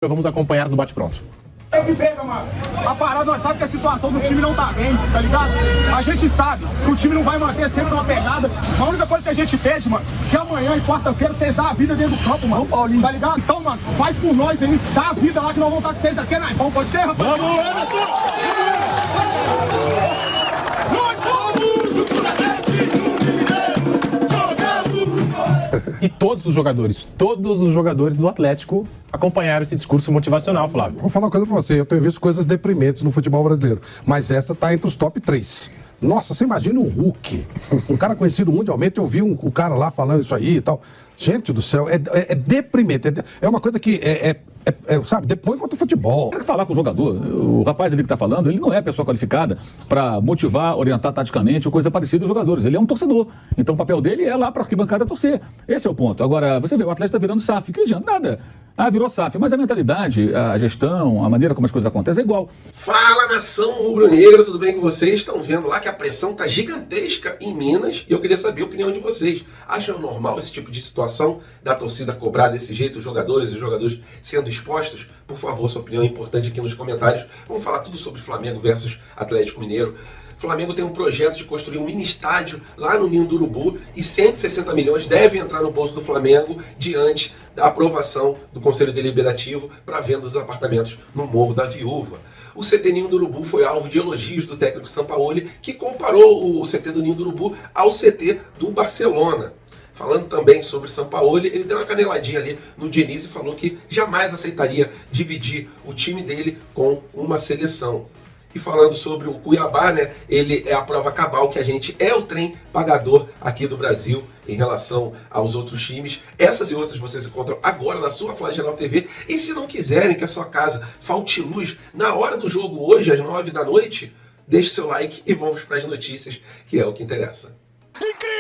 Vamos acompanhar no bate-pronto. É que pega, mano. A parada, nós sabemos que a situação do time não tá bem, tá ligado? A gente sabe que o time não vai manter sempre uma pegada. A única coisa que a gente pede, mano, que amanhã e quarta-feira vocês dão a vida dentro do campo, mano. Paulinho. Tá ligado? Então, mano, faz por nós aí. Dá a vida lá que nós vamos estar com vocês aqui, né? Vamos, pode ter, rapaz? Vamos, Anderson! Nós somos o Atlético Mineiro! Jogamos! E todos os jogadores do Atlético acompanharam esse discurso motivacional, Flávio. Vou falar uma coisa pra você, eu tenho visto coisas deprimentes no futebol brasileiro, mas essa tá entre os top 3. Nossa, você imagina o Hulk, um cara conhecido mundialmente, eu vi o cara lá falando isso aí e tal. Gente do céu, é deprimente, é uma coisa que sabe, depois contra o futebol. Tem que falar com o jogador. O rapaz ali que está falando, ele não é a pessoa qualificada para motivar, orientar taticamente ou coisa parecida os jogadores. Ele é um torcedor. Então o papel dele é lá para a arquibancada torcer. Esse é o ponto. Agora, você vê, o Atlético está virando SAF. Que adianta? Nada. Ah, virou SAF. Mas a mentalidade, a gestão, a maneira como as coisas acontecem é igual. Fala, nação rubro-negra, tudo bem com vocês? Estão vendo lá que a pressão tá gigantesca em Minas e eu queria saber a opinião de vocês. Acham normal esse tipo de situação da torcida cobrar desse jeito os jogadores sendo expostos? Por favor, sua opinião é importante aqui nos comentários. Vamos falar tudo sobre Flamengo versus Atlético Mineiro. Flamengo tem um projeto de construir um mini estádio lá no Ninho do Urubu e 160 milhões devem entrar no bolso do Flamengo diante da aprovação do Conselho Deliberativo para a venda dos apartamentos no Morro da Viúva. O CT Ninho do Urubu foi alvo de elogios do técnico Sampaoli, que comparou o CT do Ninho do Urubu ao CT do Barcelona. Falando também sobre Sampaoli, ele deu uma caneladinha ali no Diniz e falou que jamais aceitaria dividir o time dele com uma seleção. E falando sobre o Cuiabá, né, ele é a prova cabal que a gente é o trem pagador aqui do Brasil em relação aos outros times. Essas e outras vocês encontram agora na sua Flagel TV. E se não quiserem que a sua casa falte luz na hora do jogo hoje, às 9 da noite, deixe seu like e vamos para as notícias, que é o que interessa. Incrível!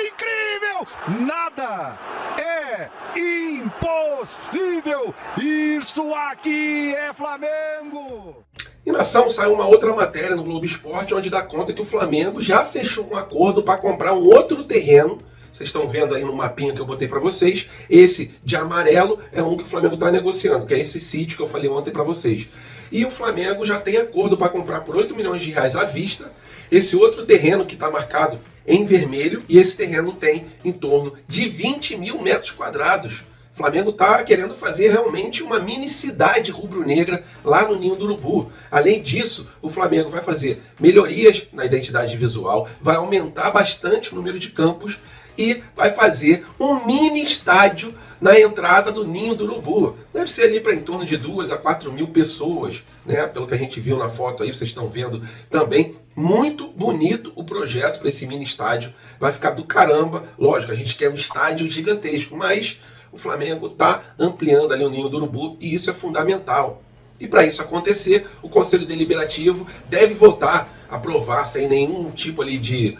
Incrível! Nada é impossível! Isso aqui é Flamengo! E nação, saiu uma outra matéria no Globo Esporte onde dá conta que o Flamengo já fechou um acordo para comprar um outro terreno. Vocês estão vendo aí no mapinha que eu botei para vocês. Esse de amarelo é um que o Flamengo está negociando, que é esse sítio que eu falei ontem para vocês. E o Flamengo já tem acordo para comprar por 8 milhões de reais à vista esse outro terreno que está marcado em vermelho, e esse terreno tem em torno de 20 mil metros quadrados. O Flamengo está querendo fazer realmente uma mini cidade rubro-negra lá no Ninho do Urubu. Além disso, o Flamengo vai fazer melhorias na identidade visual, vai aumentar bastante o número de campos e vai fazer um mini estádio na entrada do Ninho do Urubu. Deve ser ali para em torno de 2 a 4 mil pessoas, né? Pelo que a gente viu na foto aí, vocês estão vendo também. Muito bonito o projeto para esse mini estádio. Vai ficar do caramba. Lógico, a gente quer um estádio gigantesco, mas o Flamengo está ampliando ali o Ninho do Urubu e isso é fundamental. E para isso acontecer, o Conselho Deliberativo deve votar, aprovar sem nenhum tipo ali de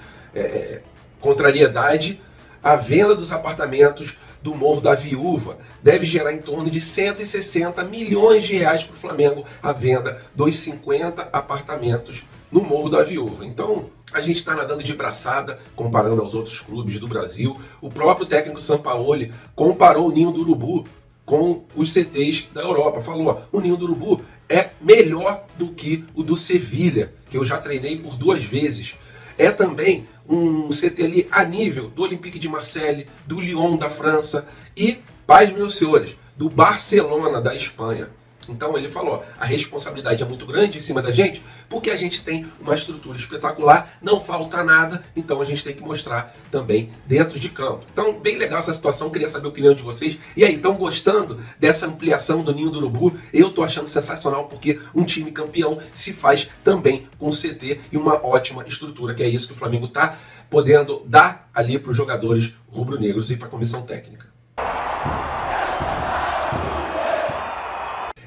contrariedade, a venda dos apartamentos do Morro da Viúva. Deve gerar em torno de 160 milhões de reais para o Flamengo a venda dos 50 apartamentos no Morro da Viúva. Então, a gente está nadando de braçada, comparando aos outros clubes do Brasil. O próprio técnico Sampaoli comparou o Ninho do Urubu com os CTs da Europa. Falou, ó, o Ninho do Urubu é melhor do que o do Sevilha, que eu já treinei por 2 vezes. É também um CT ali a nível do Olympique de Marseille, do Lyon da França e, paz meus senhores, do Barcelona da Espanha. Então ele falou, a responsabilidade é muito grande em cima da gente, porque a gente tem uma estrutura espetacular, não falta nada, então a gente tem que mostrar também dentro de campo. Então, bem legal essa situação, queria saber a opinião de vocês. E aí, estão gostando dessa ampliação do Ninho do Urubu? Eu tô achando sensacional, porque um time campeão se faz também com um CT e uma ótima estrutura, que é isso que o Flamengo tá podendo dar ali para os jogadores rubro-negros e para a comissão técnica.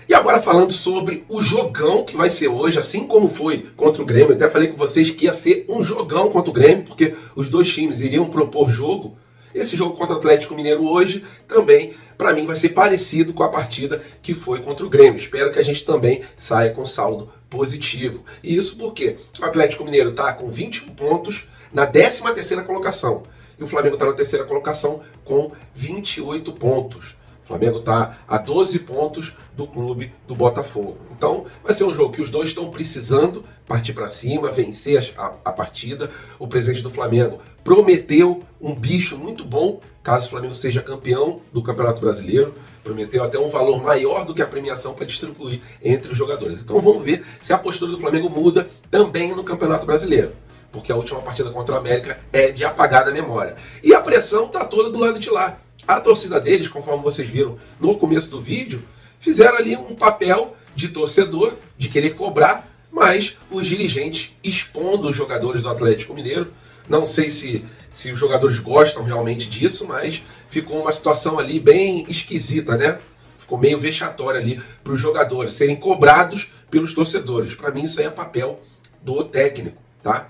E agora falando sobre o jogão que vai ser hoje, assim como foi contra o Grêmio, eu até falei com vocês que ia ser um jogão contra o Grêmio, porque os dois times iriam propor jogo. Esse jogo contra o Atlético Mineiro hoje também, para mim, vai ser parecido com a partida que foi contra o Grêmio. Espero que a gente também saia com saldo positivo. E isso porque o Atlético Mineiro está com 21 pontos na 13ª colocação. E o Flamengo está na 3ª colocação com 28 pontos. O Flamengo está a 12 pontos do clube do Botafogo. Então vai ser um jogo que os dois estão precisando partir para cima, vencer a partida. O presidente do Flamengo prometeu um bicho muito bom caso o Flamengo seja campeão do Campeonato Brasileiro. Prometeu até um valor maior do que a premiação para distribuir entre os jogadores. Então vamos ver se a postura do Flamengo muda também no Campeonato Brasileiro. Porque a última partida contra o América é de apagada memória. E a pressão está toda do lado de lá. A torcida deles, conforme vocês viram no começo do vídeo, fizeram ali um papel de torcedor, de querer cobrar, mas os dirigentes expondo os jogadores do Atlético Mineiro. Não sei se os jogadores gostam realmente disso, mas ficou uma situação ali bem esquisita, né? Ficou meio vexatória ali para os jogadores serem cobrados pelos torcedores. Para mim isso aí é papel do técnico, tá?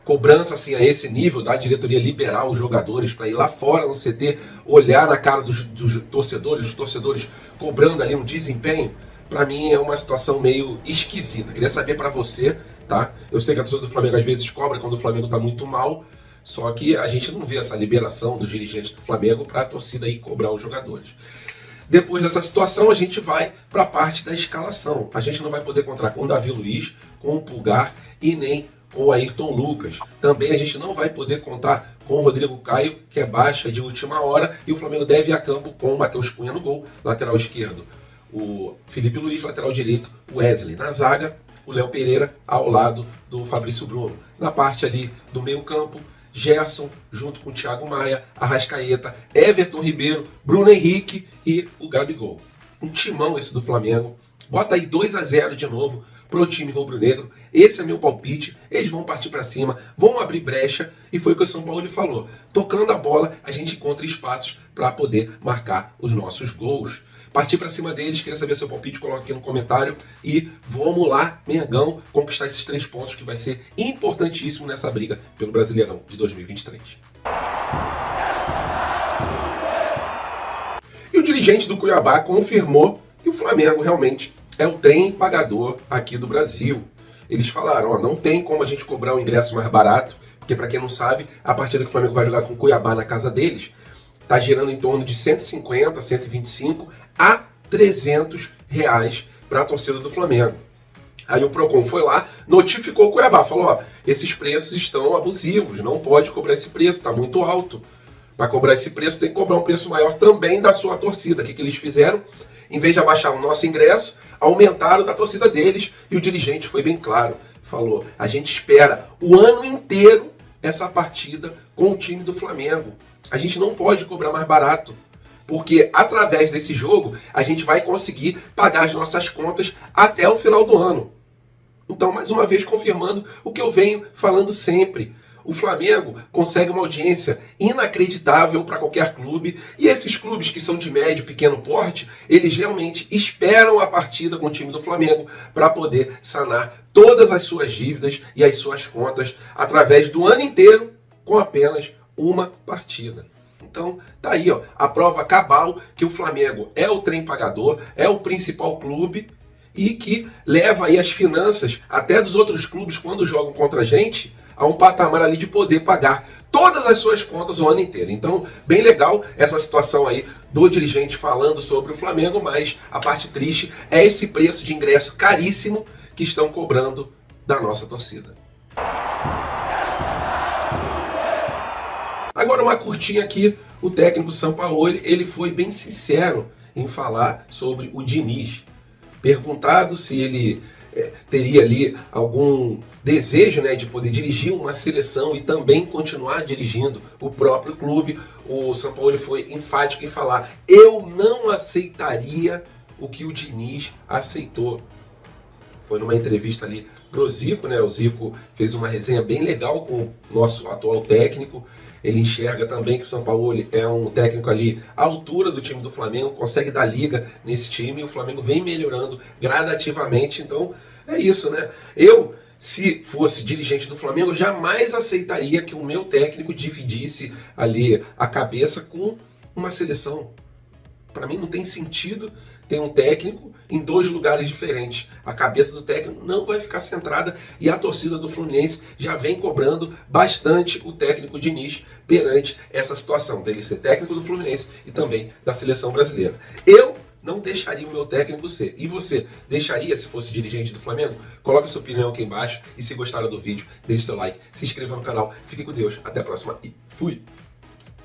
Cobrança assim a esse nível da diretoria liberar os jogadores para ir lá fora no CT, olhar na cara dos torcedores, os torcedores cobrando ali um desempenho, para mim é uma situação meio esquisita. Queria saber para você, tá? Eu sei que a torcida do Flamengo às vezes cobra quando o Flamengo está muito mal, só que a gente não vê essa liberação dos dirigentes do Flamengo para a torcida ir cobrar os jogadores. Depois dessa situação, a gente vai para a parte da escalação. A gente não vai poder contar com o Davi Luiz, com o Pulgar e nem com o Ayrton Lucas. Também a gente não vai poder contar com o Rodrigo Caio, que é baixa de última hora, e o Flamengo deve ir a campo com o Matheus Cunha no gol, lateral esquerdo o Felipe Luiz, lateral direito o Wesley. Na zaga, o Léo Pereira ao lado do Fabrício Bruno. Na parte ali do meio campo, Gerson junto com o Thiago Maia, Arrascaeta, Everton Ribeiro, Bruno Henrique e o Gabigol. Um timão esse do Flamengo. Bota aí 2-0 de novo pro time rubro-negro. Esse é meu palpite. Eles vão partir para cima, vão abrir brecha, e foi o que o São Paulo falou. Tocando a bola, a gente encontra espaços para poder marcar os nossos gols. Partir para cima deles, queria saber seu palpite, coloca aqui no comentário. E vamos lá, Mengão, conquistar esses 3 pontos que vai ser importantíssimo nessa briga pelo Brasileirão de 2023. E o dirigente do Cuiabá confirmou que o Flamengo realmente é o trem pagador aqui do Brasil. Eles falaram, não tem como a gente cobrar um ingresso mais barato, porque para quem não sabe, a partida que o Flamengo vai jogar com o Cuiabá na casa deles, está girando em torno de 150, 125 a 300 reais para a torcida do Flamengo. Aí o Procon foi lá, notificou o Cuiabá, falou, esses preços estão abusivos, não pode cobrar esse preço, está muito alto. Para cobrar esse preço tem que cobrar um preço maior também da sua torcida. O que eles fizeram? Em vez de abaixar o nosso ingresso, aumentaram da torcida deles, e o dirigente foi bem claro, falou, a gente espera o ano inteiro essa partida com o time do Flamengo. A gente não pode cobrar mais barato, porque através desse jogo a gente vai conseguir pagar as nossas contas até o final do ano. Então, mais uma vez, confirmando o que eu venho falando sempre. O Flamengo consegue uma audiência inacreditável para qualquer clube, e esses clubes que são de médio, pequeno porte, eles realmente esperam a partida com o time do Flamengo para poder sanar todas as suas dívidas e as suas contas através do ano inteiro com apenas uma partida. Então, tá aí, a prova cabal que o Flamengo é o trem pagador, é o principal clube e que leva aí as finanças até dos outros clubes quando jogam contra a gente a um patamar ali de poder pagar todas as suas contas o ano inteiro. Então, bem legal essa situação aí do dirigente falando sobre o Flamengo, mas a parte triste é esse preço de ingresso caríssimo que estão cobrando da nossa torcida. Agora uma curtinha aqui, o técnico Sampaoli, ele foi bem sincero em falar sobre o Diniz. Perguntado se ele teria ali algum desejo, de poder dirigir uma seleção e também continuar dirigindo o próprio clube, o Sampaoli foi enfático em falar, eu não aceitaria o que o Diniz aceitou. Foi numa entrevista ali pro Zico, o Zico fez uma resenha bem legal com o nosso atual técnico. Ele enxerga também que o Sampaoli é um técnico ali à altura do time do Flamengo, consegue dar liga nesse time, e o Flamengo vem melhorando gradativamente. Então é isso, Eu, se fosse dirigente do Flamengo, jamais aceitaria que o meu técnico dividisse ali a cabeça com uma seleção. Para mim não tem sentido tem um técnico em 2 lugares diferentes. A cabeça do técnico não vai ficar centrada e a torcida do Fluminense já vem cobrando bastante o técnico Diniz perante essa situação dele ser técnico do Fluminense e também da seleção brasileira. Eu não deixaria o meu técnico ser. E você deixaria se fosse dirigente do Flamengo? Coloque sua opinião aqui embaixo e se gostaram do vídeo, deixe seu like, se inscreva no canal. Fique com Deus. Até a próxima e fui!